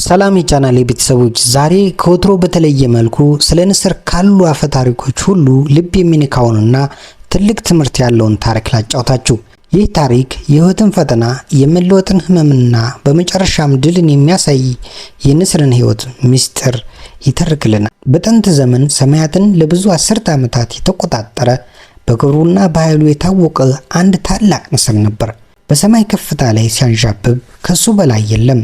ሰላም የቻናሌ ቤተሰቦች፣ ዛሬ ከወትሮ በተለየ መልኩ ስለ ንስር ካሉ አፈ ታሪኮች ሁሉ ልብ የሚነካውንና ትልቅ ትምህርት ያለውን ታሪክ ላጫውታችሁ። ይህ ታሪክ የህይወትን ፈተና፣ የመለወጥን ህመምና በመጨረሻም ድልን የሚያሳይ የንስርን ህይወት ምስጢር ይተርክልናል። በጥንት ዘመን ሰማያትን ለብዙ አስርተ ዓመታት የተቆጣጠረ በክብሩና በኃይሉ የታወቀ አንድ ታላቅ ንስር ነበር። በሰማይ ከፍታ ላይ ሲያንዣብብ ከሱ በላይ የለም።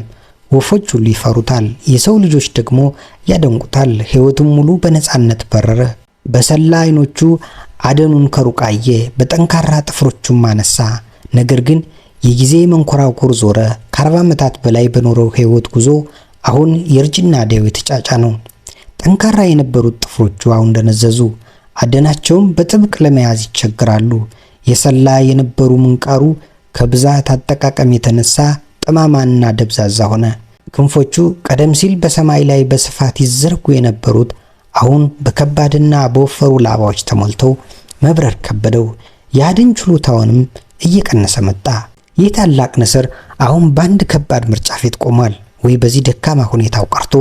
ወፎች ሁሉ ይፈሩታል፣ የሰው ልጆች ደግሞ ያደንቁታል። ህይወቱን ሙሉ በነፃነት በረረ። በሰላ አይኖቹ አደኑን ከሩቅ አየ፣ በጠንካራ ጥፍሮቹም አነሳ። ነገር ግን የጊዜ መንኮራኩር ዞረ። ከ40 ዓመታት በላይ በኖረው ህይወት ጉዞ አሁን የእርጅና ዳው የተጫጫ ነው። ጠንካራ የነበሩት ጥፍሮቹ አሁን ደነዘዙ። አደናቸውም በጥብቅ ለመያዝ ይቸግራሉ። የሰላ የነበሩ ምንቃሩ ከብዛት አጠቃቀም የተነሳ ጠማማና ደብዛዛ ሆነ። ክንፎቹ ቀደም ሲል በሰማይ ላይ በስፋት ይዘርጉ የነበሩት አሁን በከባድና በወፈሩ ላባዎች ተሞልተው መብረር ከበደው። የአደን ችሎታውንም እየቀነሰ መጣ። ይህ ታላቅ ንስር አሁን በአንድ ከባድ ምርጫ ፊት ቆሟል። ወይ በዚህ ደካማ ሁኔታው ቀርቶ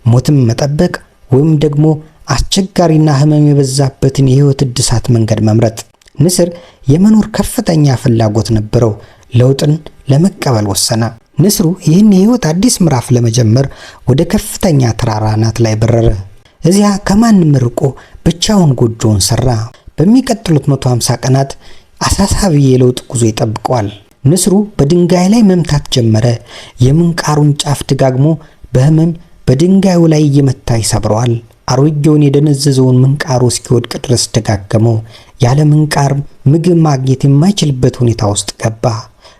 ሞትን መጠበቅ፣ ወይም ደግሞ አስቸጋሪና ህመም የበዛበትን የህይወት እድሳት መንገድ መምረጥ። ንስር የመኖር ከፍተኛ ፍላጎት ነበረው። ለውጥን ለመቀበል ወሰነ። ንስሩ ይህን የህይወት አዲስ ምዕራፍ ለመጀመር ወደ ከፍተኛ ተራራ አናት ላይ በረረ። እዚያ ከማንም ርቆ ብቻውን ጎጆውን ሰራ። በሚቀጥሉት 150 ቀናት አሳሳቢ የለውጥ ጉዞ ይጠብቀዋል። ንስሩ በድንጋይ ላይ መምታት ጀመረ። የምንቃሩን ጫፍ ደጋግሞ በህመም በድንጋዩ ላይ እየመታ ይሰብረዋል። አሮጌውን የደነዘዘውን ምንቃሩ እስኪወድቅ ድረስ ደጋገመው። ያለ ምንቃር ምግብ ማግኘት የማይችልበት ሁኔታ ውስጥ ገባ።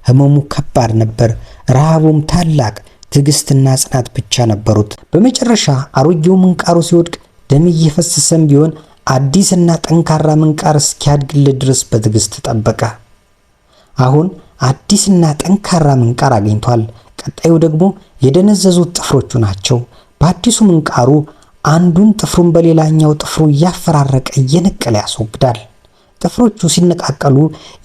ህመሙ ከባድ ነበር። ረሃቡም ታላቅ። ትዕግስትና ጽናት ብቻ ነበሩት። በመጨረሻ አሮጌው ምንቃሩ ሲወድቅ ደም እየፈሰሰም ቢሆን አዲስና ጠንካራ ምንቃር እስኪያድግለት ድረስ በትዕግስት ጠበቀ። አሁን አዲስና ጠንካራ ምንቃር አግኝቷል። ቀጣዩ ደግሞ የደነዘዙት ጥፍሮቹ ናቸው። በአዲሱ ምንቃሩ አንዱን ጥፍሩን በሌላኛው ጥፍሩ እያፈራረቀ እየነቀለ ያስወግዳል። ጥፍሮቹ ሲነቃቀሉ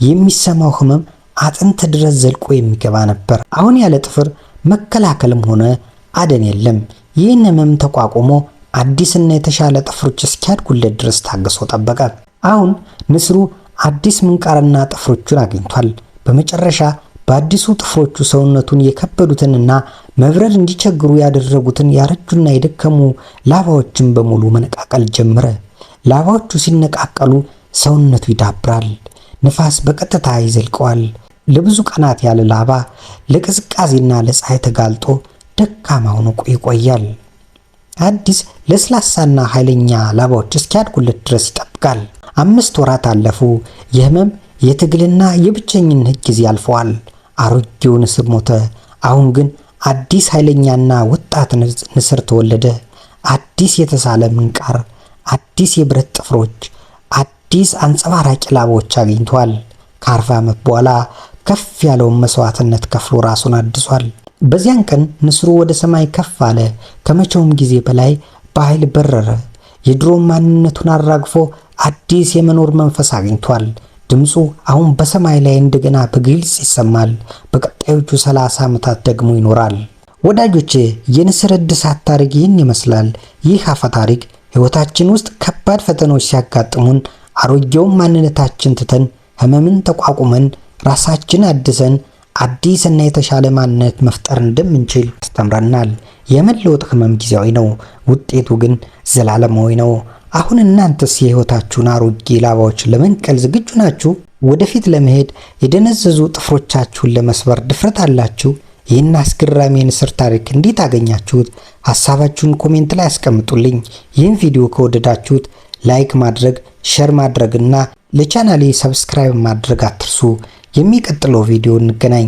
የሚሰማው ህመም አጥንት ድረስ ዘልቆ የሚገባ ነበር። አሁን ያለ ጥፍር መከላከልም ሆነ አደን የለም። ይህን ህመም ተቋቁሞ አዲስና የተሻለ ጥፍሮች እስኪያድጉለት ድረስ ታግሶ ጠበቀ። አሁን ንስሩ አዲስ ምንቃርና ጥፍሮቹን አግኝቷል። በመጨረሻ በአዲሱ ጥፍሮቹ ሰውነቱን የከበዱትንና መብረር እንዲቸግሩ ያደረጉትን ያረጁና የደከሙ ላባዎችን በሙሉ መነቃቀል ጀመረ። ላባዎቹ ሲነቃቀሉ ሰውነቱ ይዳብራል። ንፋስ በቀጥታ ይዘልቀዋል። ለብዙ ቀናት ያለ ላባ ለቅዝቃዜና ለፀሐይ ተጋልጦ ደካማ ሆኖ ይቆያል። አዲስ ለስላሳና ኃይለኛ ላባዎች እስኪያድጉለት ድረስ ይጠብቃል። 5 ወራት አለፉ። የህመም የትግልና የብቸኝነት ጊዜ አልፈዋል። አሮጌው ንስር ሞተ። አሁን ግን አዲስ ኃይለኛና ወጣት ንስር ተወለደ። አዲስ የተሳለ ምንቃር፣ አዲስ የብረት ጥፍሮች፣ አዲስ አንጸባራቂ ላባዎች አግኝቷል። ከ40 ዓመት በኋላ ከፍ ያለውን መስዋዕትነት ከፍሎ ራሱን አድሷል። በዚያን ቀን ንስሩ ወደ ሰማይ ከፍ አለ። ከመቼውም ጊዜ በላይ በኃይል በረረ። የድሮ ማንነቱን አራግፎ አዲስ የመኖር መንፈስ አግኝቷል። ድምፁ አሁን በሰማይ ላይ እንደገና በግልጽ ይሰማል። በቀጣዮቹ 30 ዓመታት ደግሞ ይኖራል። ወዳጆቼ፣ የንስር እድሳት ታሪክ ይህን ይመስላል። ይህ አፈ ታሪክ ህይወታችን ውስጥ ከባድ ፈተናዎች ሲያጋጥሙን አሮጌውን ማንነታችን ትተን ህመምን ተቋቁመን ራሳችን አድሰን አዲስ እና የተሻለ ማንነት መፍጠር እንደምንችል ያስተምረናል። የመለወጥ ህመም ጊዜያዊ ነው፣ ውጤቱ ግን ዘላለማዊ ነው። አሁን እናንተስ የህይወታችሁን አሮጌ ላባዎች ለመንቀል ዝግጁ ናችሁ? ወደፊት ለመሄድ የደነዘዙ ጥፍሮቻችሁን ለመስበር ድፍረት አላችሁ? ይህን አስገራሚ የንስር ታሪክ እንዴት አገኛችሁት? ሐሳባችሁን ኮሜንት ላይ አስቀምጡልኝ። ይህን ቪዲዮ ከወደዳችሁት ላይክ ማድረግ፣ ሼር ማድረግና ለቻናሌ ሰብስክራይብ ማድረግ አትርሱ። የሚቀጥለው ቪዲዮ እንገናኝ።